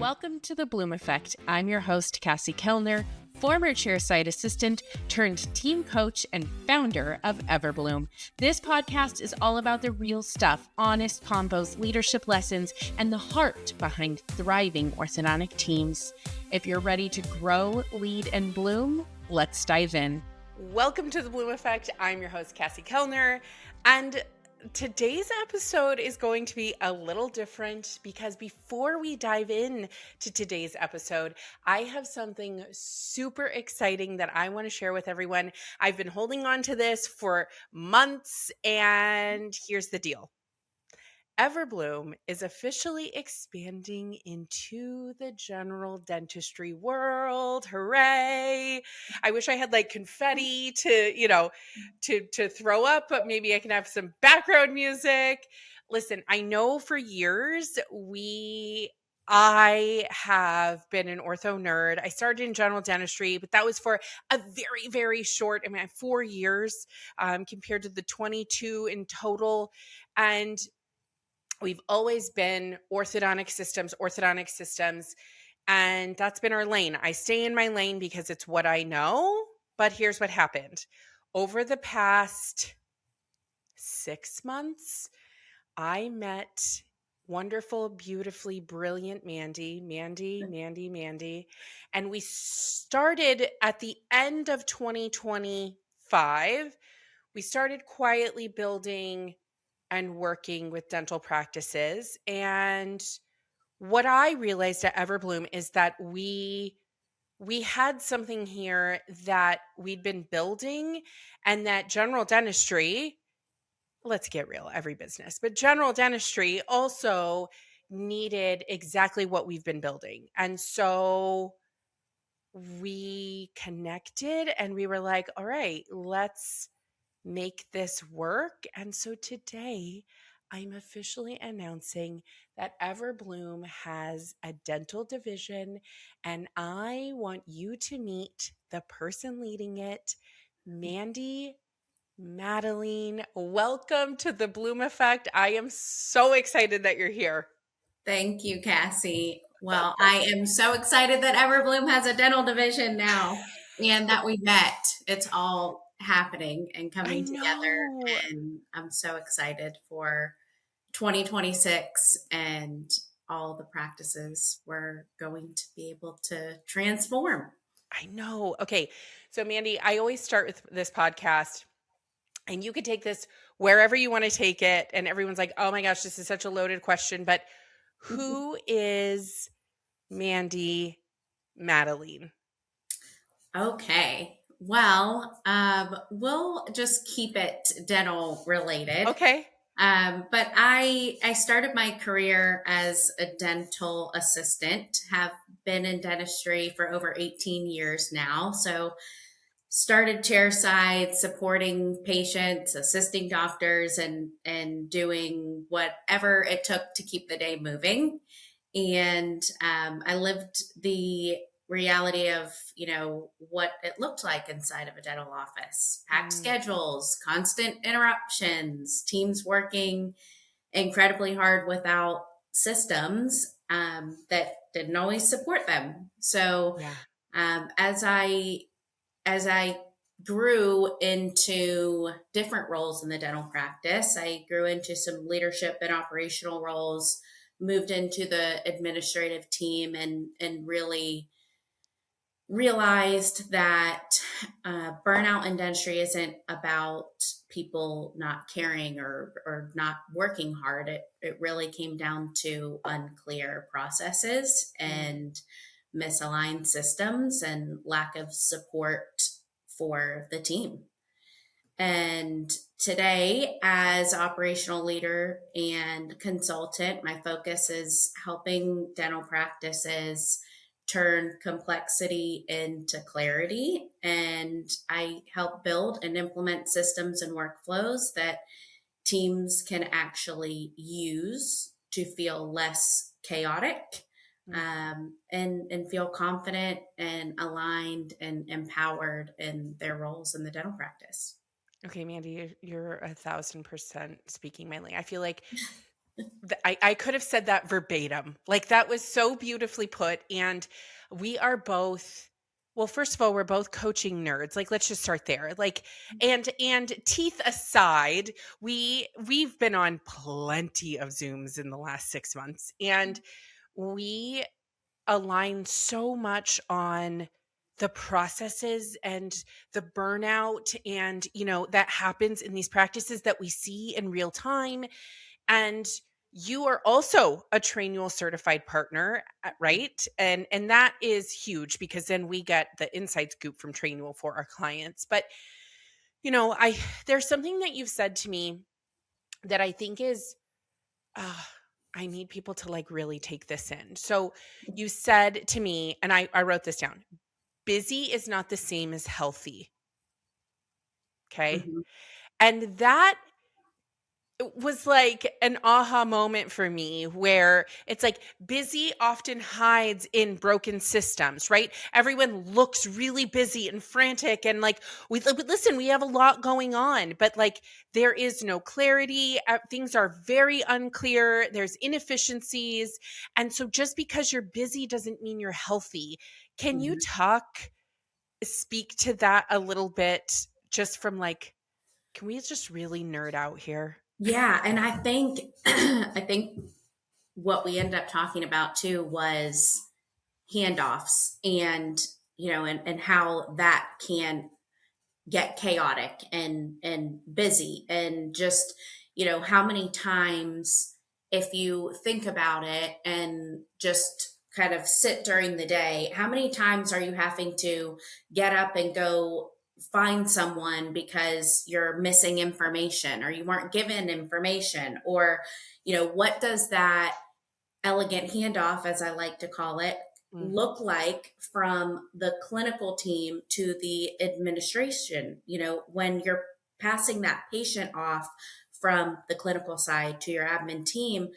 Welcome to the Bloom Effect. I'm your host, Cassie Kellner, former chairside assistant turned team coach and founder of Everbloom. This podcast is all about the real stuff, honest combos, leadership lessons, and the heart behind thriving orthodontic teams. If you're ready to grow, lead, and bloom, let's dive in. Welcome to the Bloom Effect. I'm your host, Cassie Kellner, and today's episode is going to be a little different because before we dive in to today's episode, I have something super exciting that I want to share with everyone. I've been holding on to this for months, and here's the deal. Everbloom is officially expanding into the general dentistry world. Hooray. I wish I had like confetti to throw up, but maybe I can have some background music. Listen, I know for years I have been an ortho nerd. I started in general dentistry, but that was for a very, very short, 4 years compared to the 22 in total. And we've always been orthodontic systems, and that's been our lane. I stay in my lane because it's what I know, but here's what happened. Over the past 6 months, I met wonderful, beautifully brilliant Mandy, and we started at the end of 2025. We started quietly building and working with dental practices. And what I realized at Everbloom is that we had something here that we'd been building, and that general dentistry, let's get real, every business, but general dentistry also needed exactly what we've been building. And so we connected and we were like, all right, let's make this work. And so today I'm officially announcing that Everbloom has a dental division, and I want you to meet the person leading it, Mandy Madeline. Welcome to the Bloom Effect. I am so excited that you're here. Thank you, Cassie. Well, I am so excited that Everbloom has a dental division now and that we met. It's all happening and coming together. And I'm so excited for 2026 and all the practices we're going to be able to transform. I know. Okay. So, Mandy, I always start with this podcast, and you could take this wherever you want to take it. And everyone's like, oh my gosh, this is such a loaded question. But who is Mandy Madeline? Okay. Well, we'll just keep it dental related. Okay. But I started my career as a dental assistant, have been in dentistry for over 18 years now. So started chairside, supporting patients, assisting doctors, and doing whatever it took to keep the day moving. And I lived the reality of, what it looked like inside of a dental office, packed schedules, constant interruptions, teams working incredibly hard without systems that didn't always support them. So as I grew into different roles in the dental practice, I grew into some leadership and operational roles, moved into the administrative team, and really realized that burnout in dentistry isn't about people not caring or not working hard. It really came down to unclear processes and misaligned systems and lack of support for the team. And today, as operational leader and consultant, my focus is helping dental practices turn complexity into clarity. And I help build and implement systems and workflows that teams can actually use to feel less chaotic and feel confident and aligned and empowered in their roles in the dental practice. Okay, Mandy, you're 1,000% speaking my language. I feel like I could have said that verbatim. Like that was so beautifully put. And we are both, well, first of all, we're both coaching nerds. Like, let's just start there. Like, and teeth aside, we've been on plenty of Zooms in the last 6 months, and we align so much on the processes and the burnout and that happens in these practices that we see in real time. And you are also a Trainual certified partner, right? And that is huge because then we get the inside scoop from Trainual for our clients. But I there's something that you've said to me that I think is uh, I need people to like really take this in. So you said to me, and I wrote this down, busy is not the same as healthy. Okay. Mhm. And that was like an aha moment for me where it's like busy often hides in broken systems, right? Everyone looks really busy and frantic and like listen, we have a lot going on, but like there is no clarity. Things are very unclear. There's inefficiencies. And so just because you're busy doesn't mean you're healthy. Can you Mhm. speak to that a little bit just from like, can we just really nerd out here? Yeah, and I think I think what we ended up talking about too was handoffs, and and how that can get chaotic and busy, and just how many times, if you think about it and just kind of sit during the day, how many times are you having to get up and go find someone because you're missing information or you weren't given information, or what does that elegant handoff, as I like to call it, Mhm. look like from the clinical team to the administration? When you're passing that patient off from the clinical side to your admin team,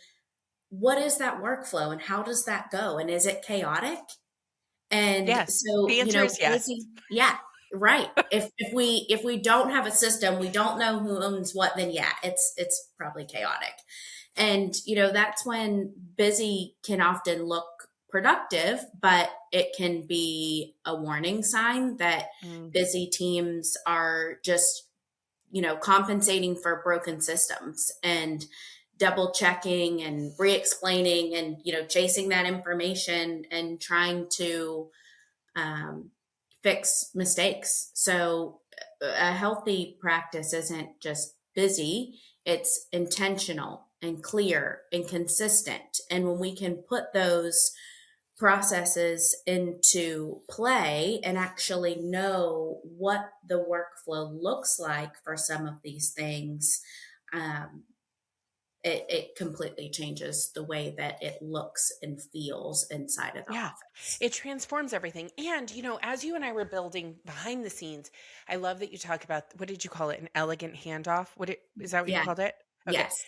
what is that workflow and how does that go? And is it chaotic? And Yes. so, The answer is yes. busy, yeah, right. If we don't have a system, we don't know who owns what, then yeah, it's probably chaotic. And that's when busy can often look productive, but it can be a warning sign that Mm, busy teams are just compensating for broken systems and double checking and re-explaining and chasing that information and trying to um, fix mistakes. So a healthy practice isn't just busy, it's intentional and clear and consistent. And when we can put those processes into play and actually know what the workflow looks like for some of these things, um, it completely changes the way that it looks and feels inside of the yeah. office. It transforms everything. And, as you and I were building behind the scenes, I love that you talk about what did you call it? An elegant handoff? Is that what you Yeah. called it? Okay. Yes.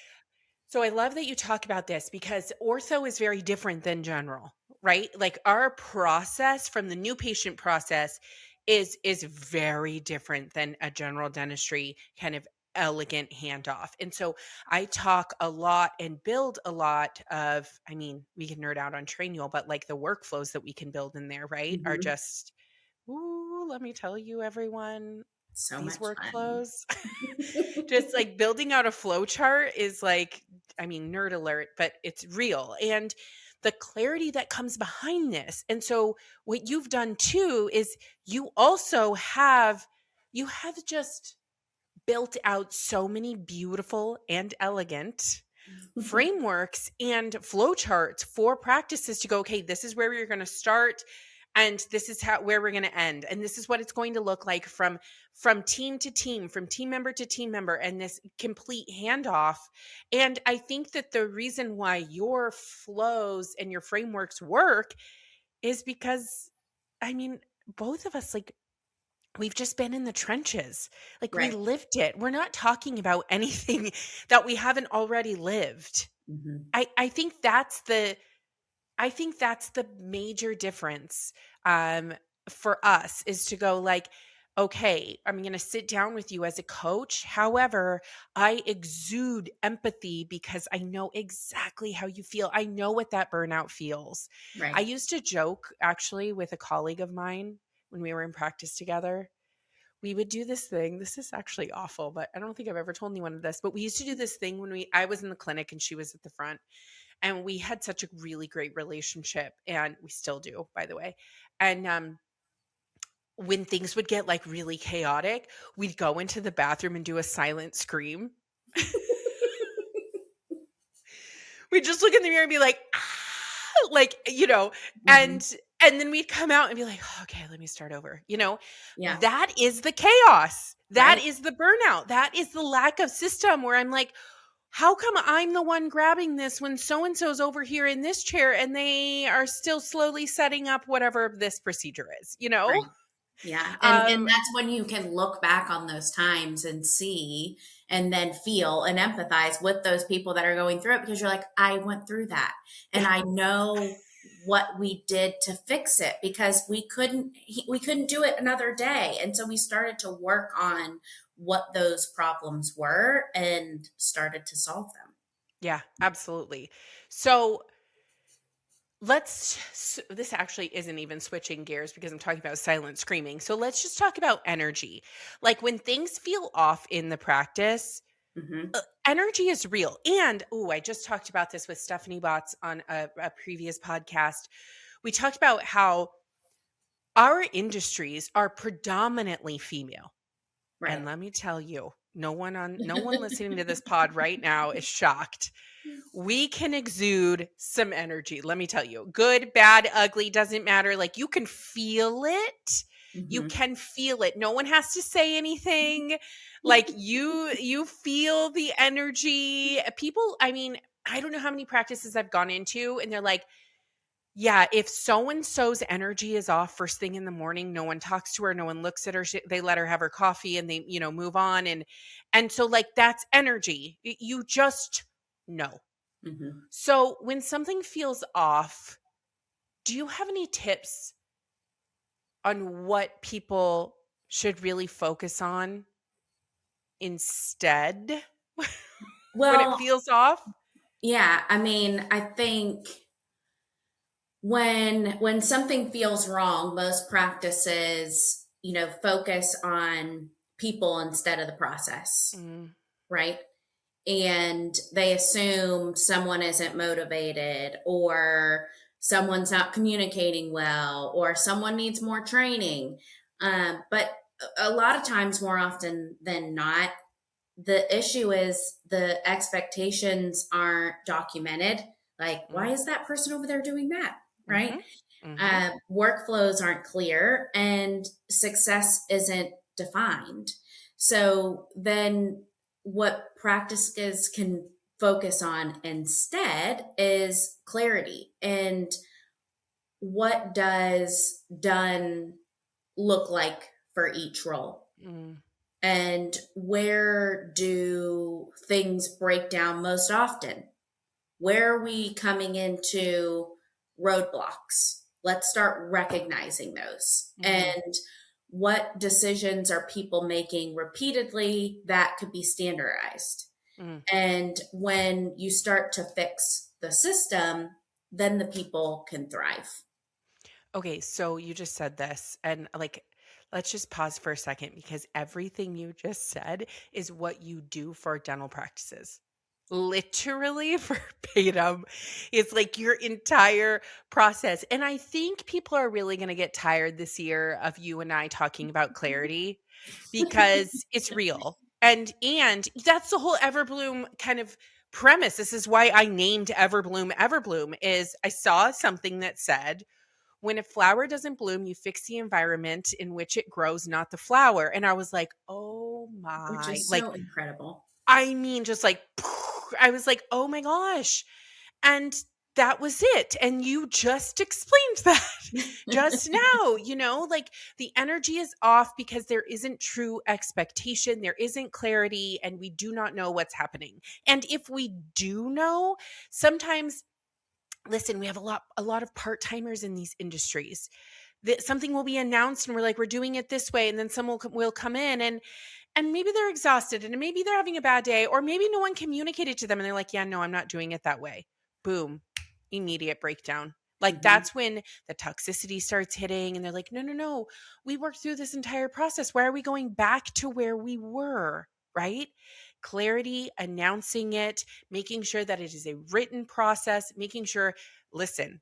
So I love that you talk about this because ortho is very different than general, right? Like our process from the new patient process is very different than a general dentistry kind of elegant handoff. And so I talk a lot and build a lot of, I mean, we can nerd out on Trainual, but like the workflows that we can build in there, right? Are Mhm. just, ooh, let me tell you, everyone, So these much fun. workflows. Just like building out a flow chart is like, I mean, nerd alert, but it's real. And the clarity that comes behind this. And so what you've done too is you have just built out so many beautiful and elegant frameworks and flowcharts for practices to go, okay, this is where you're going to start and this is where we're going to end, and this is what it's going to look like from team to team, from team member to team member, and this complete handoff. And I think that the reason why your flows and your frameworks work is because, I mean, both of us, like, we've just been in the trenches. Like we Right. lived it. We're not talking about anything that we haven't already lived. Mhm. I think that's the major difference, um, for us is to go like, okay, I'm going to sit down with you as a coach. However, I exude empathy because I know exactly how you feel. I know what that burnout feels. I Right. used to joke actually with a colleague of mine when we were in practice together. We would do this thing. This is actually awful, but I don't think I've ever told anyone of this. But we used to do this thing when I was in the clinic and she was at the front. And we had such a really great relationship. And we still do, by the way. And when things would get like really chaotic, we'd go into the bathroom and do a silent scream. We'd just look in the mirror and be like, ah, like, Mhm. and then we'd come out and be like, okay, let me start over. Yeah. That is the chaos. That Right. is the burnout. That is the lack of system where I'm like, how come I'm the one grabbing this when so and so's over here in this chair and they are still slowly setting up whatever this procedure is, Right. Yeah. And Um, that's when you can look back on those times and see and then feel and empathize with those people that are going through it, because you're like, I went through that and yeah, I know what we did to fix it, because we couldn't do it another day. And so we started to work on what those problems were and started to solve them. yeah, absolutely. So this actually isn't even switching gears because I'm talking about silent screaming. So let's just talk about energy. Like when things feel off in the practice, Hmm. energy is real. And I just talked about this with Stephanie Botts on a previous podcast. We talked about how our industries are predominantly female. And Right. let me tell you, no one listening to this pod right now is shocked. We can exude some energy. Let me tell you, good, bad, ugly, doesn't matter. Like you can feel it. You Hmm. can feel it. No one has to say anything. Like you feel the energy. People, I mean, I don't know how many practices I've gone into and they're like, yeah, if so and so's energy is off first thing in the morning, no one talks to her, no one looks at her, they let her have her coffee and they, move on and so like that's energy. You just know. Hmm. So when something feels off, do you have any tips on what people should really focus on instead when it Well, feels off? yeah, I mean, I think when something feels wrong, most practices, focus on people instead of the process, Mm, right? And they assume someone isn't motivated, or someone's not communicating well, or someone needs more training. But a lot of times, more often than not, the issue is the expectations aren't documented. Like, why mm, is that person over there doing that? Right? mhm, mhm. Workflows aren't clear and success isn't defined. So then what practices can focus on instead is clarity, and what does done look like for each role, Mm, and where do things break down most often? Where are we coming into roadblocks? Let's start recognizing those. mhm, And what decisions are people making repeatedly that could be standardized? mm. And when you start to fix the system, then the people can thrive. Okay, so you just said this, and like, let's just pause for a second because everything you just said is what you do for dental practices. Literally verbatim. It's like your entire process. And I think people are really going to get tired this year of you and I talking about clarity because it's real. And that's the whole Everbloom kind of premise. This is why I named Everbloom Everbloom is I saw something that said when a flower doesn't bloom, you fix the environment in which it grows, not the flower. And I was like, oh Which my, is like, so incredible. I mean, just like, I was like, oh my gosh. And that was it. And you just explained that just now, like the energy is off because there isn't true expectation, there isn't clarity, and we do not know what's happening. And if we do know, sometimes listen, we have a lot of part-timers in these industries. something will be announced and we're like, we're doing it this way. And then someone will come in and maybe they're exhausted and maybe they're having a bad day, or maybe no one communicated to them and they're like, yeah, no, I'm not doing it that way. Boom, immediate breakdown. Like that's when the toxicity starts hitting and they're like, no, no, no, we worked through this entire process. Why are we going back to where we were? Right? Clarity, announcing it, making sure that it is a written process, making sure, listen,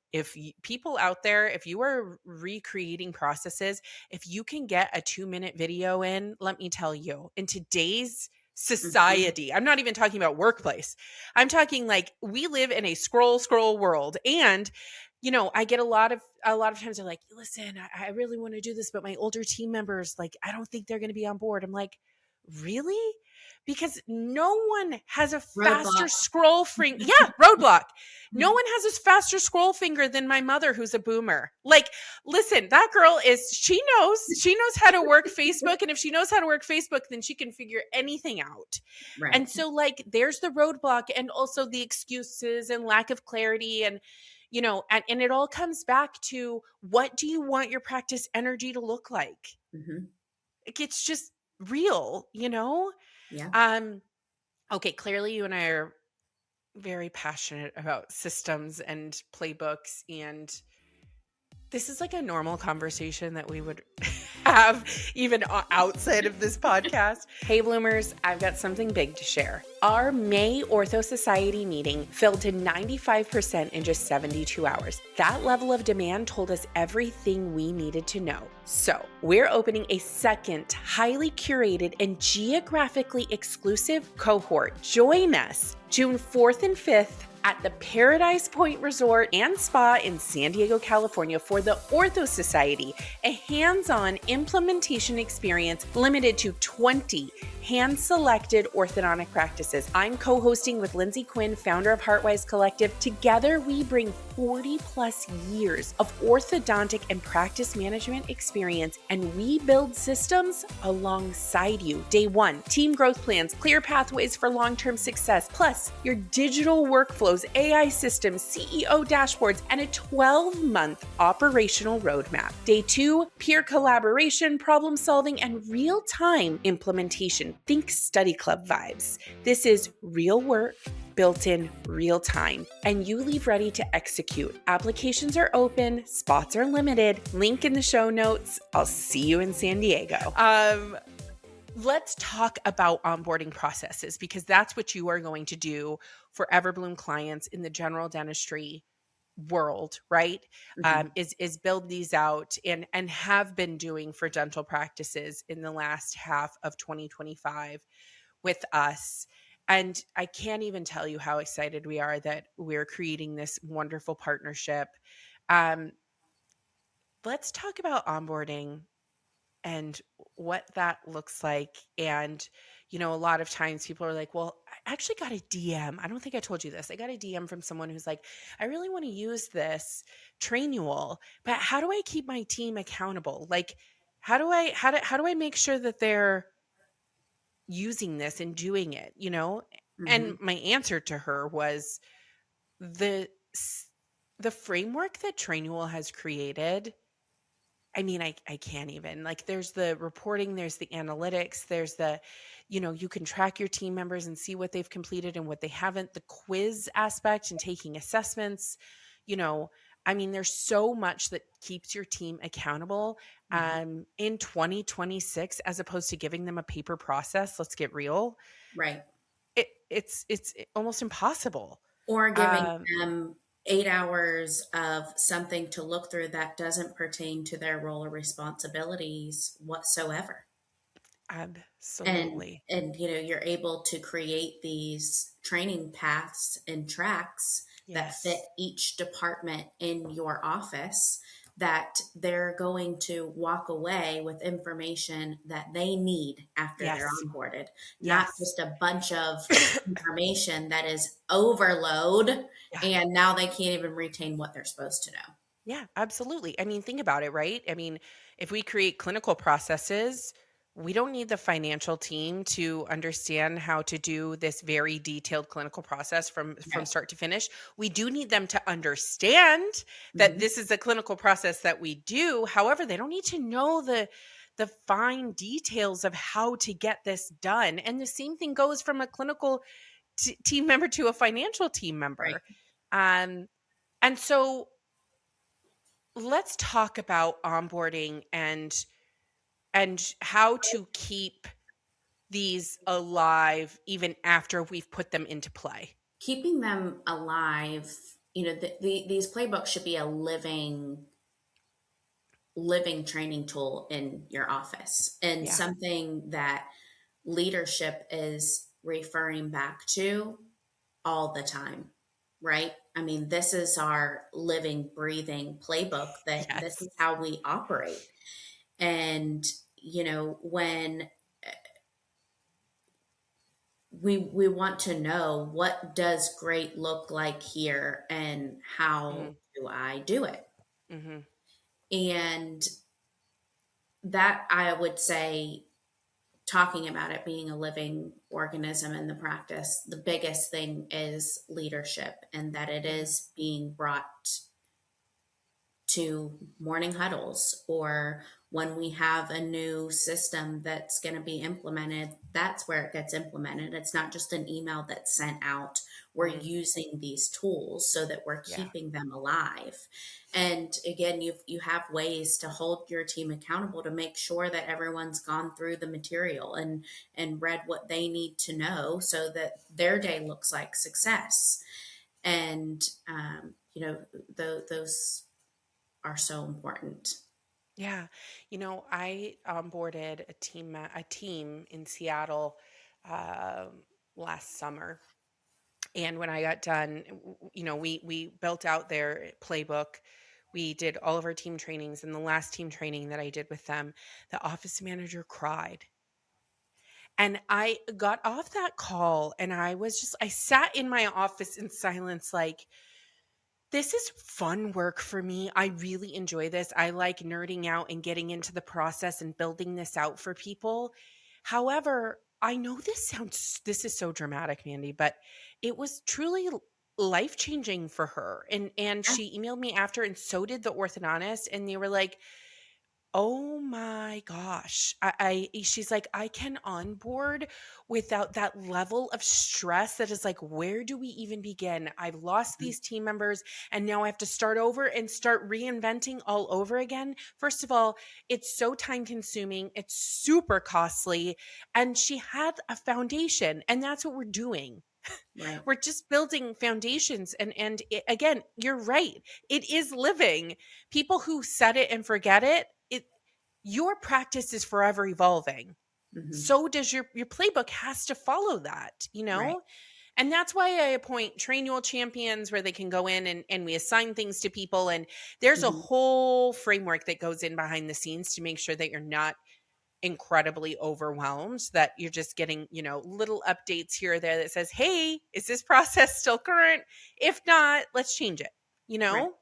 people out there, if you are recreating processes, if you can get a 2-minute video in, let me tell you, in today's society, I'm not even talking about workplace. I'm talking like we live in a scroll world. And I get a lot of times they're like, listen, I really want to do this, but my older team members, like, I don't think they're going to be on board. I'm like, really? Because no one has a faster scroll finger. Yeah, roadblock. No one has a faster scroll finger than my mother, who's a boomer. Like, listen, that girl she knows how to work Facebook. And if she knows how to work Facebook, then she can figure anything out. Right. And so like, there's the roadblock and also the excuses and lack of clarity. And, and it all comes back to, what do you want your practice energy to look like? It's just real, Yeah. Okay, clearly you and I are very passionate about systems and playbooks, and this is like a normal conversation that we would have even outside of this podcast. Hey Bloomers, I've got something big to share. Our May Ortho Society meeting filled to 95% in just 72 hours. That level of demand told us everything we needed to know. So we're opening a second, highly curated and geographically exclusive cohort. Join us June 4th and 5th at the Paradise Point Resort and Spa in San Diego, California for the Ortho Society, a hands-on implementation experience limited to 20 hand-selected orthodontic practices. I'm co-hosting with Lindsay Quinn, founder of Heartwise Collective. Together, we bring 40 plus years of orthodontic and practice management experience, and we build systems alongside you. Day one, team growth plans, clear pathways for long-term success, plus your digital workflows, AI systems, CEO dashboards, and a 12-month operational roadmap. Day two, peer collaboration, problem solving, and real-time implementation. Think study club vibes. This is real work built in real time, and you leave ready to execute. Applications are open, spots are limited. Link in the show notes. I'll see you in San Diego. Let's talk about onboarding processes, because that's what you are going to do for Everbloom clients in the general dentistry world, right? Is build these out and have been doing for dental practices in the last half of 2025 with us. And I can't even tell you how excited we are that we're creating this wonderful partnership. Let's talk about onboarding and what that looks like. And, a lot of times people are like, well, I actually got a DM. I don't think I told you this. I got a DM from someone who's like, I really want to use this Trainual, but how do I keep my team accountable? Like, how do I make sure that they're using this and doing it, And my answer to her was the framework that Trainual has created. I mean, I can't even, like, there's the reporting, there's the analytics, there's the, you can track your team members and see what they've completed and what they haven't, the quiz aspect and taking assessments, I mean, there's so much that keeps your team accountable in 2026, as opposed to giving them a paper process. Let's get real. Right. It's almost impossible. Or giving them 8 hours of something to look through that doesn't pertain to their role or responsibilities whatsoever. Absolutely. And you're able to create these training paths and tracks that fit each department in your office, that they're going to walk away with information that they need after they're onboarded, not just a bunch of information that is overload and now they can't even retain what they're supposed to know. Yeah, absolutely. I mean, think about it, right? I mean, if we create clinical processes, we don't need the financial team to understand how to do this very detailed clinical process from Right. start to finish. We do need them to understand that Mhm. this is a clinical process that we do. However, they don't need to know the fine details of how to get this done. And the same thing goes from a clinical team member to a financial team Right. member. Um, and so let's talk about onboarding and how to keep these alive even after we've put them into play. Keeping them alive, these playbooks should be a living training tool in your office, and Yeah. something that leadership is referring back to all the time, right? I mean, this is our living, breathing playbook, that this Yes. is how we operate. And, when we want to know, what does great look like here and how Mhm. do I do it? Mhm. And that, I would say, talking about it being a living organism in the practice, the biggest thing is leadership, and that it Mhm. is being brought to morning huddles, or when we have a new system that's going to be implemented, that's where it gets implemented. It's not just an email that's sent out. We're Mhm. using these tools so that we're Yeah. keeping them alive. And again, you have ways to hold your team accountable to make sure that everyone's gone through the material and read what they need to know so that their day looks like success. And those are so important. Yeah. I onboarded a team in Seattle um, last summer. And when I got done, we built out their playbook. We did all of our team trainings, and the last team training that I did with them, the office manager cried. And I got off that call and I sat in my office in silence, like, this is fun work for me. I really enjoy this. I like nerding out and getting into the process and building this out for people. However, I know this is so dramatic, Mandy, but it was truly life changing for her. And Yeah. she emailed me after, and so did the orthodontist, and they were like, oh my gosh. She's like, I can onboard without that level of stress that is like, where do we even begin? I've lost these team members and now I have to start over and start reinventing all over again. First of all, it's so time consuming, it's super costly. And she had a foundation, and that's what we're doing. Right. We're just building foundations, and again, you're right. It is living. People who set it and forget it, your practice is forever evolving. Hmm. So does your playbook has to follow that, Right. And that's why I appoint trainual champions where they can go in and we assign things to people. And there's a Hmm. whole framework that goes in behind the scenes to make sure that you're not incredibly overwhelmed, that you're just getting, little updates here or there that says, hey, is this process still current? If not, let's change it, you Right. know?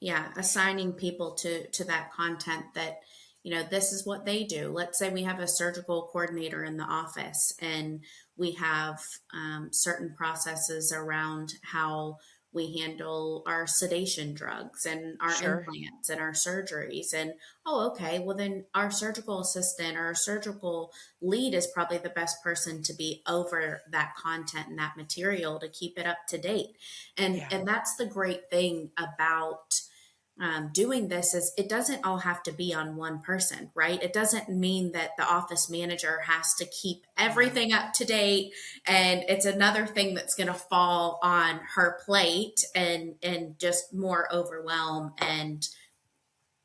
Yeah. Assigning people to that content, that this is what they do. Let's say we have a surgical coordinator in the office, and we have certain processes around how we handle our sedation drugs and our Sure. implants and our surgeries. And oh, okay, well then our surgical assistant or our surgical lead is probably the best person to be over that content and that material to keep it up to date. and Yeah. and that's the great thing about doing this, is it doesn't all have to be on one person, right? It doesn't mean that the office manager has to keep No. everything up to date, and it's another thing that's going to fall on her plate and just more overwhelm, and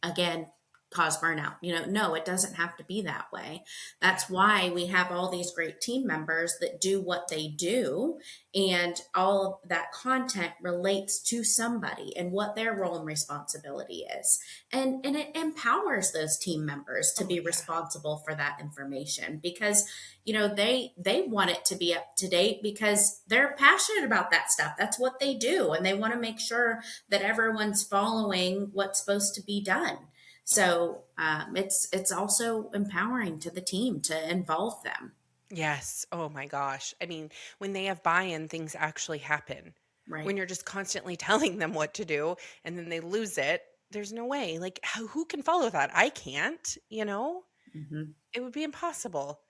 again, cause burnout. No, it doesn't have to be that way. Yeah. That's why we have all these great team members that do what they do, and all of that content relates to somebody and what their role and responsibility is. And it empowers those team members to Oh, be yeah. responsible for that information, because they want it to be up to date because they're passionate about that stuff. That's what they do, and they want to make sure that everyone's following what's supposed to be done. So it's also empowering to the team to involve them. Yes. Oh my gosh. I mean, when they have buy-in, things actually happen. Right. When you're just constantly telling them what to do and then they lose it, there's no way. Like, who can follow that? I can't, you know? Hmm. It would be impossible.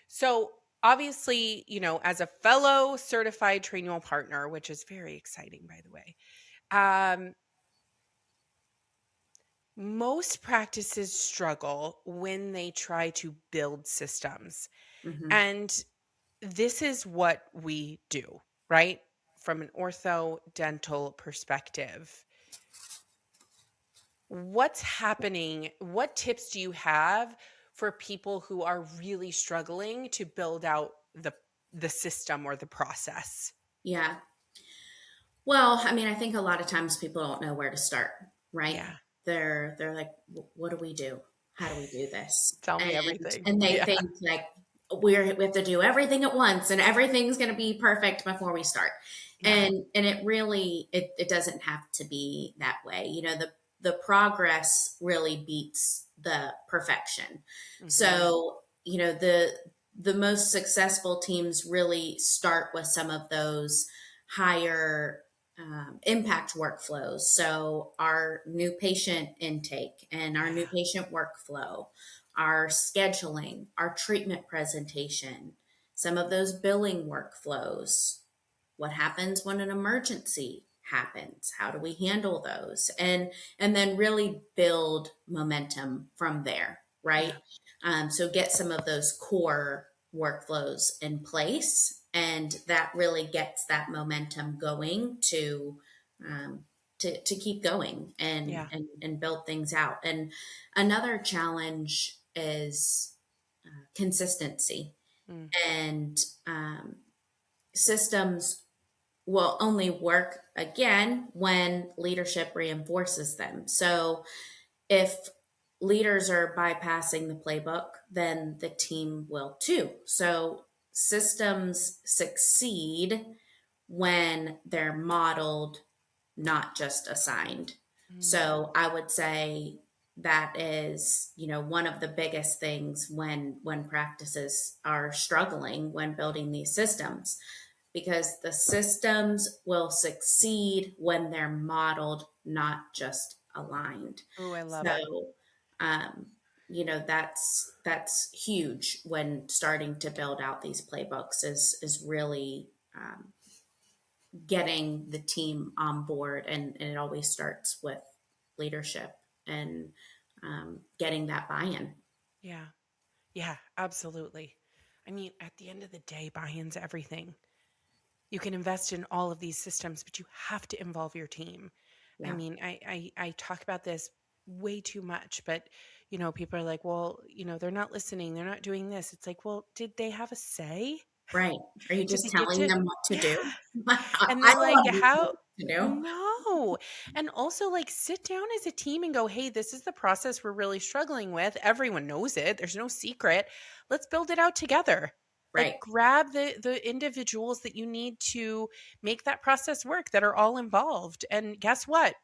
So, obviously, as a fellow certified training partner, which is very exciting, by the way, um, most practices struggle when they try to build systems. Hmm. And this is what we do, right? From an ortho dental perspective. What's happening? What tips do you have for people who are really struggling to build out the system or the process? Yeah. Well, I mean, I think a lot of times people don't know where to start, right? Yeah. They're like, what do we do? How do we do this? Tell me And everything. and they Yeah. think like we have to do everything at once and everything's going to be perfect before we start. Yeah. And it really it doesn't have to be that way. The progress really beats the perfection. Mhm. So, the most successful teams really start with some of those higher impact workflows. So, our new patient intake and our new Yeah. patient workflow, our scheduling, our treatment presentation, some of those billing workflows. What happens when an emergency happens? How do we handle those? And then really build momentum from there, right? Yeah. So get some of those core workflows in place, and that really gets that momentum going um, to keep going Yeah. and build things out. And another challenge is consistency, Mm. and systems will only work again when leadership reinforces them. So if leaders are bypassing the playbook, then the team will too. So systems succeed when they're modeled, not just assigned. Mm. So I would say that is, one of the biggest things when practices are struggling when building these systems, because the systems will succeed when they're modeled, not just aligned. Oh, I love it. So, um, that's huge when starting to build out these playbooks is really getting the team on board, and it always starts with leadership and getting that buy-in. Yeah. Yeah, absolutely. I mean, at the end of the day, buy-in's everything. You can invest in all of these systems, but you have to involve your team. I Yeah. mean, I talk about this way too much, but people are like, well, they're not listening, they're not doing this. It's like, well, did they have a say? Right. Are you Did just they get telling to them what to Yeah. do? I And I they're don't like, want to tell how them what to do. no. And also like sit down as a team and go, hey, this is the process we're really struggling with. Everyone knows it. There's no secret. Let's build it out together. Like Right. grab the individuals that you need to make that process work that are all involved. And guess what?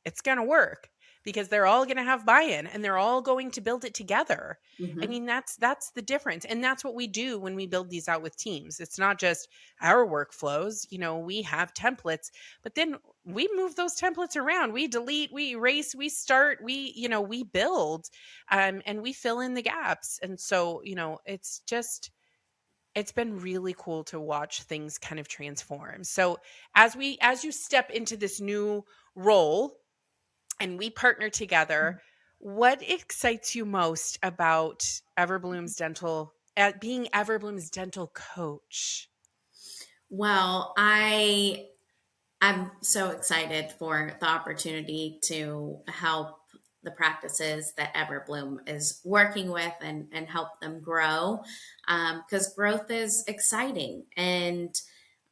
It's going to work because they're all going to have buy-in and they're all going to build it together. I Hmm. mean, that's the difference. And that's what we do when we build these out with teams. It's not just our workflows, we have templates, but then we move those templates around. We delete, we erase, we start, we build, and we fill in the gaps. And so, it's been really cool to watch things kind of transform. So as you step into this new role and we partner together, what excites you most about Everbloom's dental at being Everbloom's dental coach? Well, I'm so excited for the opportunity to help the practices that Everbloom is working with, and help them grow, because growth is exciting, and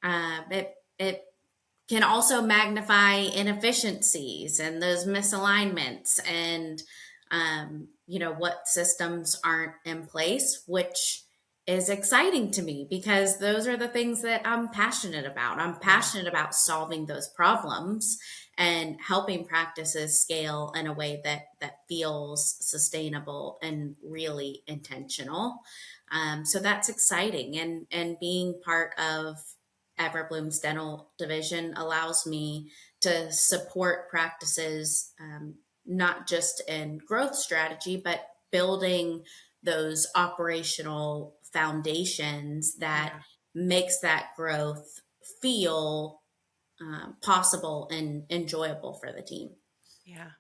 it can also magnify inefficiencies and those misalignments, and what systems aren't in place, which is exciting to me because those are the things that I'm passionate about. I'm Yeah. passionate about solving those problems and helping practices scale in a way that feels sustainable and really intentional. So that's exciting, and being part of Everbloom's dental division allows me to support practices, not just in growth strategy, but building those operational foundations that Yeah. makes that growth feel possible and enjoyable for the team. Yeah.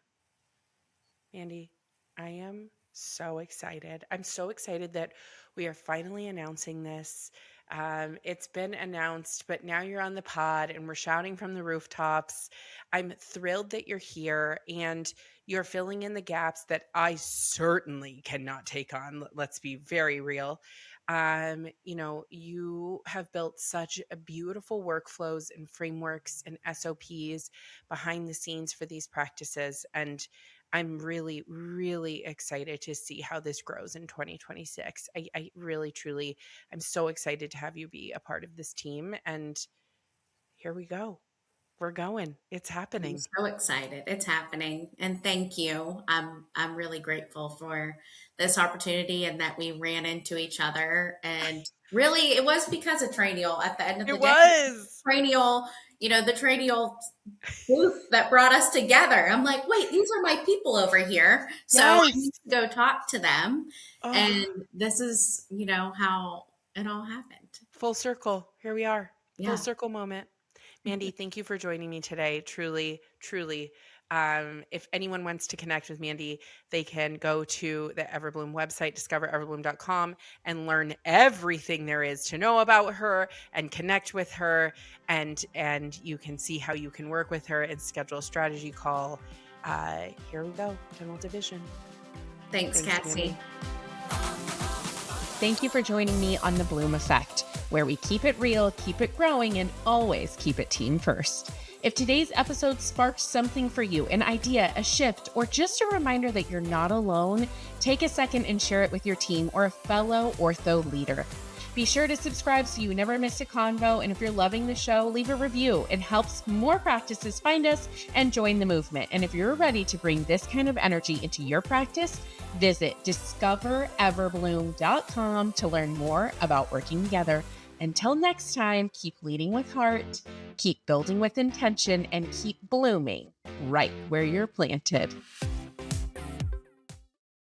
Mandy, I am so excited. I'm so excited that we are finally announcing this. It's been announced, but now you're on the pod and we're shouting from the rooftops. I'm thrilled that you're here and you're filling in the gaps that I certainly cannot take on. Let's be very real. You have built such a beautiful workflows and frameworks and SOPs behind the scenes for these practices. And I'm really, really excited to see how this grows in 2026. I really, truly, I'm so excited to have you be a part of this team. And here we go. We're going. It's I'm happening. so excited. It's happening. And thank you. I'm really grateful for this opportunity and that we ran into each other. And really it was because of Tranial at the end of the It day. was. Tranial, the Tranial booth that brought us together. I'm like, wait, these are my people over here. So I Yes. need to go talk to them. Oh, And this is, how it all happened. full circle. Here we are. Full Yeah. circle moment. Mandy, thank you for joining me today. Truly, truly. If anyone wants to connect with Mandy, they can go to the Everbloom website, discovereverbloom.com, and learn everything there is to know about her and connect with her. And you can see how you can work with her and schedule a strategy call. Here we go, Dental Division. Thanks, Cassie. Mandy. Thank you for joining me on The Bloom Effect, where we keep it real, keep it growing, and always keep it team first. If today's episode sparked something for you, an idea, a shift, or just a reminder that you're not alone, take a second and share it with your team or a fellow ortho leader. Be sure to subscribe so you never miss a convo, and if you're loving the show, leave a review. It helps more practices find us and join the movement. And if you're ready to bring this kind of energy into your practice, visit discovereverbloom.com to learn more about working together. Until next time, keep leading with heart, keep building with intention, and keep blooming right where you're planted.